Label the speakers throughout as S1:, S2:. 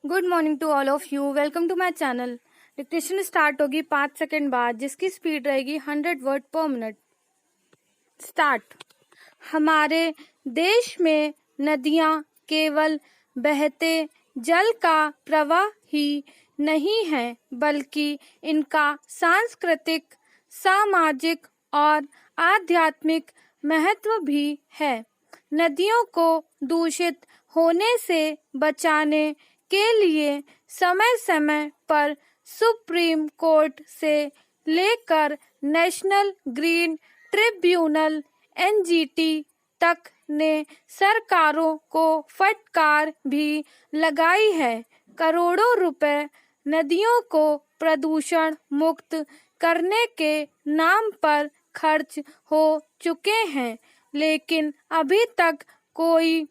S1: Good morning to all of you. Welcome to my channel. Dictation start होगी 5 second बाद, जिसकी speed रहेगी 100 word पर मिनट। स्टार्ट। हमारे देश में नदियां केवल बहते जल का प्रवाह ही नहीं है, बल्कि इनका सांस्कृतिक, सामाजिक और आध्यात्मिक महत्व भी है। नदियों को दूषित होने से बचाने के लिए समय समय पर सुप्रीम कोर्ट से लेकर नेशनल ग्रीन ट्रिब्यूनल एनजीटी तक ने सरकारों को फटकार भी लगाई है। करोड़ों रुपए नदियों को प्रदूषण मुक्त करने के नाम पर खर्च हो चुके हैं, लेकिन अभी तक कोई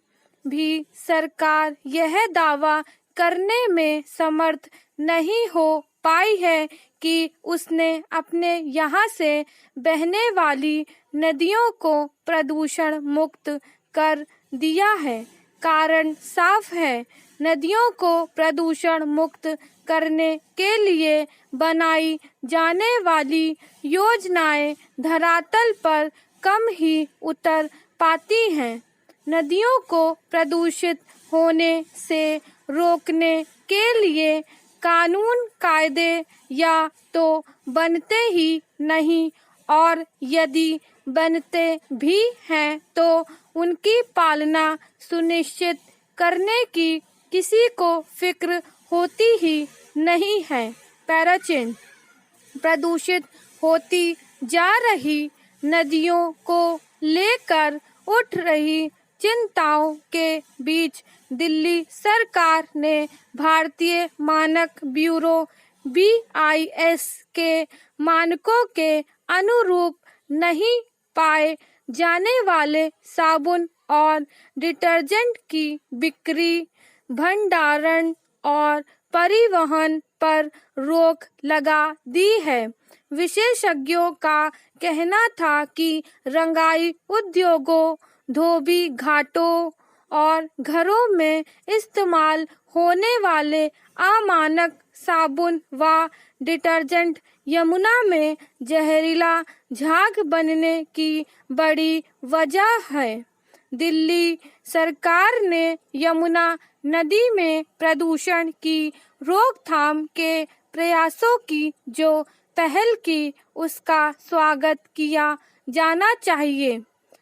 S1: भी सरकार यह दावा करने में समर्थ नहीं हो पाई है कि उसने अपने यहाँ से बहने वाली नदियों को प्रदूषण मुक्त कर दिया है। कारण साफ है, नदियों को प्रदूषण मुक्त करने के लिए बनाई जाने वाली योजनाएं धरातल पर कम ही उतर पाती हैं। नदियों को प्रदूषित होने से रोकने के लिए कानून कायदे या तो बनते ही नहीं, और यदि बनते भी हैं तो उनकी पालना सुनिश्चित करने की किसी को फिक्र होती ही नहीं है। पैराचेन। प्रदूषित होती जा रही नदियों को लेकर उठ रही चिंताओं के बीच दिल्ली सरकार ने भारतीय मानक ब्यूरो BIS के मानकों के अनुरूप नहीं पाए जाने वाले साबुन और डिटर्जेंट की बिक्री, भंडारण और परिवहन पर रोक लगा दी है। विशेषज्ञों का कहना था कि रंगाई उद्योगों, धोबी घाटों और घरों में इस्तेमाल होने वाले अमानक साबुन व डिटर्जेंट यमुना में जहरीला झाग बनने की बड़ी वजह है। दिल्ली सरकार ने यमुना नदी में प्रदूषण की रोकथाम के प्रयासों की जो पहल की, उसका स्वागत किया जाना चाहिए।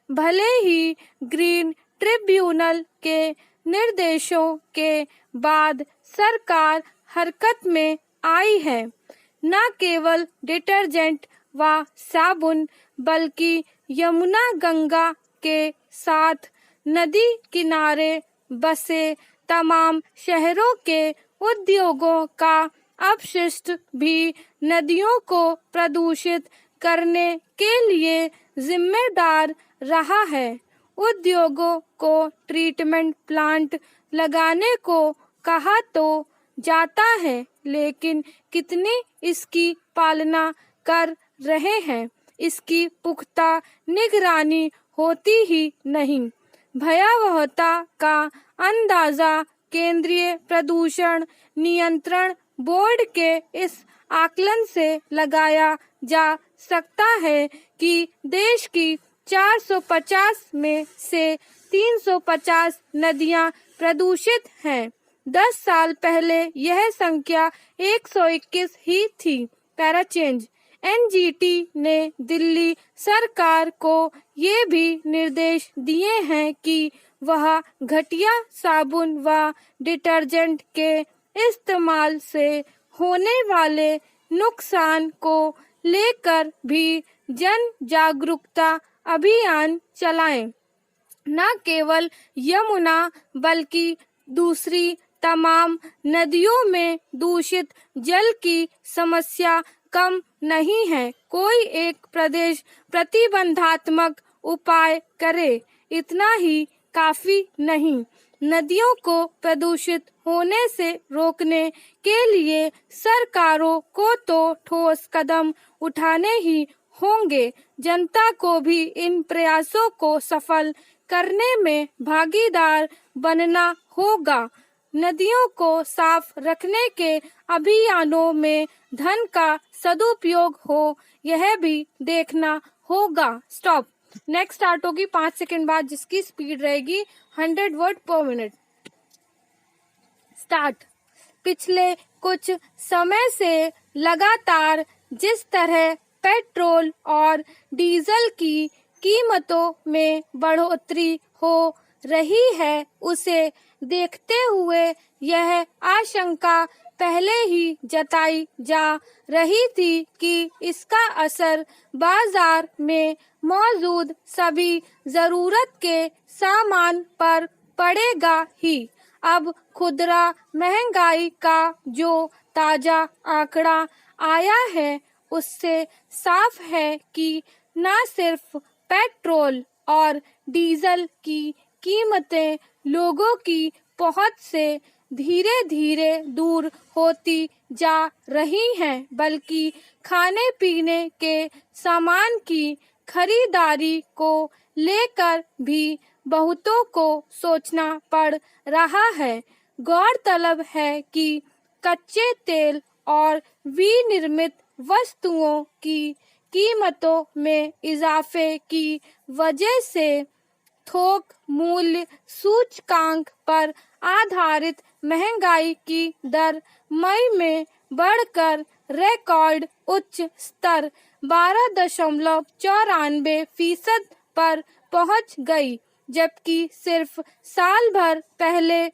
S1: भले ही ग्रीन ट्रिब्यूनल के निर्देशों के बाद सरकार हरकत में आई है, न केवल डिटर्जेंट व साबुन बल्कि यमुना गंगा के साथ नदी किनारे बसे तमाम शहरों के उद्योगों का अपशिष्ट भी नदियों को प्रदूषित करने के लिए जिम्मेदार रहा है। उद्योगों को ट्रीटमेंट प्लांट लगाने को कहा तो जाता है, लेकिन कितनी इसकी पालना कर रहे हैं, इसकी पुख्ता निगरानी होती ही नहीं। भयावहता का अंदाजा केंद्रीय प्रदूषण नियंत्रण बोर्ड के इस आकलन से लगाया जा सकता है कि देश की 450 में से 350 नदियां प्रदूषित हैं। 10 साल पहले यह संख्या 121 ही थी। पैराचेंज। एनजीटी ने दिल्ली सरकार को ये भी निर्देश दिए हैं कि वह घटिया साबुन व डिटर्जेंट के इस्तेमाल से होने वाले नुकसान को लेकर भी जन जागरूकता अभियान चलाएं। न केवल यमुना बल्कि दूसरी तमाम नदियों में दूषित जल की समस्या कम नहीं है। कोई एक प्रदेश प्रतिबंधात्मक उपाय करे, इतना ही काफी नहीं। नदियों को प्रदूषित होने से रोकने के लिए सरकारों को तो ठोस कदम उठाने ही होंगे। जनता को भी इन प्रयासों को सफल करने में भागीदार बनना होगा। नदियों को साफ रखने के अभियानों में धन का सदुपयोग हो, यह भी देखना होगा। स्टॉप। नेक्स्ट स्टार्ट होगी 5 सेकंड बाद, जिसकी स्पीड रहेगी 100 वर्ड पर मिनट। स्टार्ट। पिछले कुछ समय से लगातार जिस तरह पेट्रोल और डीजल की कीमतों में बढ़ोतरी हो रही है, उसे देखते हुए यह आशंका पहले ही जताई जा रही थी कि इसका असर बाजार में मौजूद सभी जरूरत के सामान पर पड़ेगा ही। अब खुदरा महंगाई का जो ताजा आंकड़ा आया है, उससे साफ है कि न सिर्फ पेट्रोल और डीजल की कीमतें लोगों की पहुंच से धीरे धीरे दूर होती जा रही हैं, बल्कि खाने पीने के सामान की खरीदारी को लेकर भी बहुतों को सोचना पड़ रहा है। गौरतलब है कि कच्चे तेल और विनिर्मित वस्तुओं की कीमतों में इजाफे की वजह से थोक मूल्य सूचकांक पर आधारित महंगाई की दर मई में बढ़कर रिकॉर्ड उच्च स्तर 12.94% पर पहुंच गई, जबकि सिर्फ साल भर पहले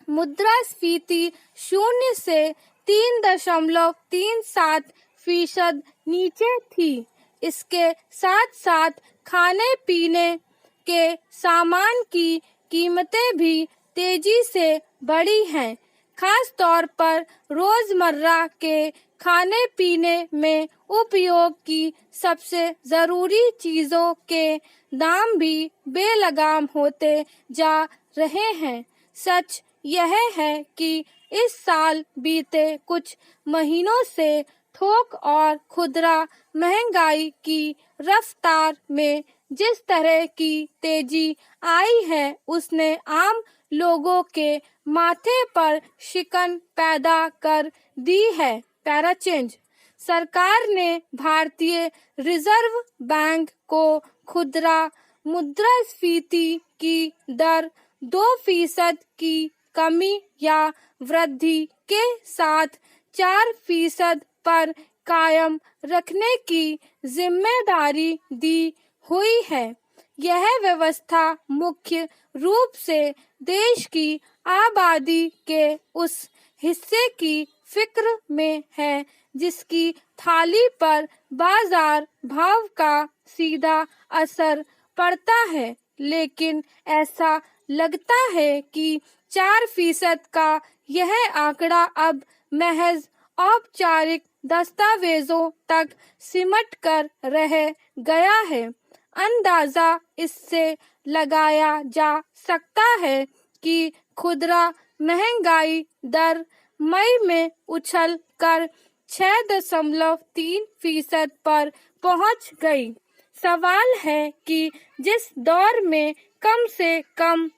S1: मुद्रास्फीति 0 से 3.37% नीचे थी। इसके साथ साथ खाने पीने के सामान की कीमतें भी तेजी से बढ़ी हैं। खास तौर पर रोजमर्रा के खाने पीने में उपयोग की सबसे जरूरी चीजों के दाम भी बेलगाम होते जा रहे हैं। सच यह है कि इस साल बीते कुछ महीनों से थोक और खुदरा महंगाई की रफ्तार में जिस तरह की तेजी आई है, उसने आम लोगों के माथे पर शिकन पैदा कर दी है। Para change. सरकार ने भारतीय रिजर्व बैंक को खुदरा मुद्रास्फीति की दर 2% की कमी या वृद्धि के साथ 4% पर कायम रखने की जिम्मेदारी दी हुई है। यह व्यवस्था मुख्य रूप से देश की आबादी के उस हिस्से की फिक्र में है जिसकी थाली पर बाजार भाव का सीधा असर पड़ता है, लेकिन ऐसा लगता है कि 4% का यह आंकड़ा अब महज औपचारिक दस्तावेजों तक सिमट कर रह गया है। अंदाजा इससे लगाया जा सकता है कि खुदरा महंगाई दर मई में उछल कर 6.3% पर पहुंच गई। सवाल है कि जिस दौर में कम से कम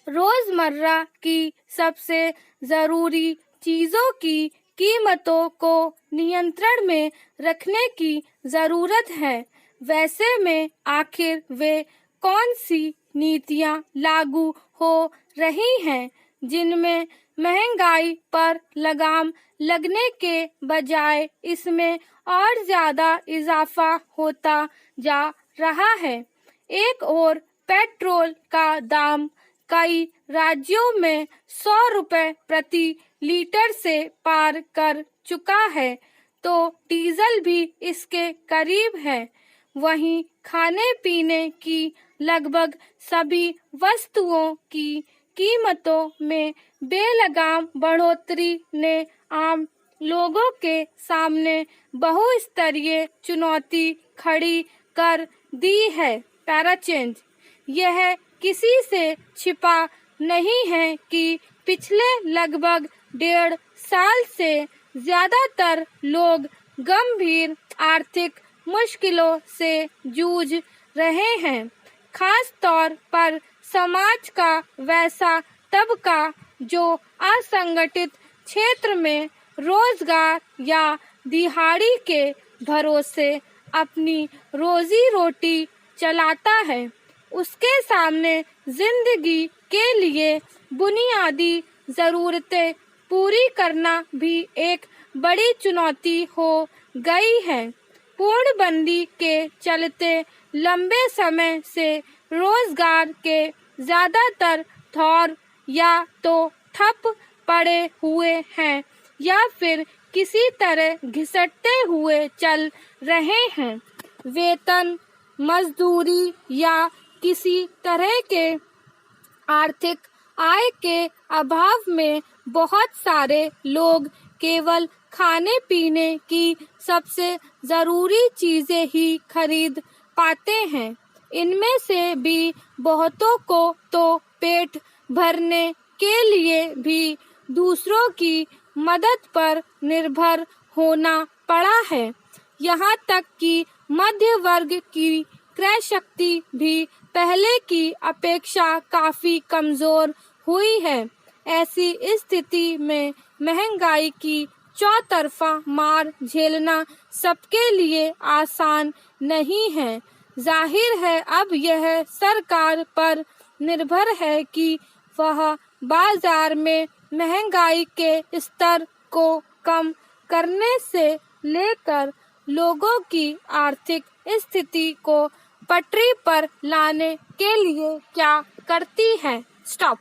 S1: रोजमर्रा की सबसे जरूरी चीजों की कीमतों को नियंत्रण में रखने की जरूरत है, वैसे में आखिर वे कौन सी नीतियां लागू हो रही हैं जिनमें महंगाई पर लगाम लगने के बजाय इसमें और ज्यादा इजाफा होता जा रहा है। एक और पेट्रोल का दाम कई राज्यों में 100 रुपए प्रति लीटर से पार कर चुका है, तो डीजल भी इसके करीब है। वहीं खाने पीने की लगभग सभी वस्तुओं की कीमतों में बेलगाम बढ़ोतरी ने आम लोगों के सामने बहुस्तरीय चुनौती खड़ी कर दी है। Para change. यह किसी से छिपा नहीं है कि पिछले लगभग 1.5 साल से ज्यादातर लोग गंभीर आर्थिक मुश्किलों से जूझ रहे हैं। खास तौर पर समाज का वैसा तबका जो असंगठित क्षेत्र में रोजगार या दिहाड़ी के भरोसे अपनी रोजी रोटी चलाता है, उसके सामने जिंदगी के लिए बुनियादी जरूरतें पूरी करना भी एक बड़ी चुनौती हो गई है। पूर्णबंदी के चलते लंबे समय से रोजगार के ज्यादातर दौर या तो ठप पड़े हुए हैं या फिर किसी तरह घिसटते हुए चल रहे हैं। वेतन, मजदूरी या किसी तरह के आर्थिक आय के अभाव में बहुत सारे लोग केवल खाने पीने की सबसे जरूरी चीजें ही खरीद पाते हैं। इनमें से भी बहुतों को तो पेट भरने के लिए भी दूसरों की मदद पर निर्भर होना पड़ा है। यहाँ तक कि मध्य वर्ग की क्रय शक्ति भी पहले की अपेक्षा काफी कमजोर हुई है। ऐसी स्थिति में महंगाई की चौतरफा मार झेलना सबके लिए आसान नहीं है। जाहिर है अब यह सरकार पर निर्भर है कि वह बाजार में महंगाई के स्तर को कम करने से लेकर लोगों की आर्थिक स्थिति को पटरी पर लाने के लिए क्या करती है। स्टॉप।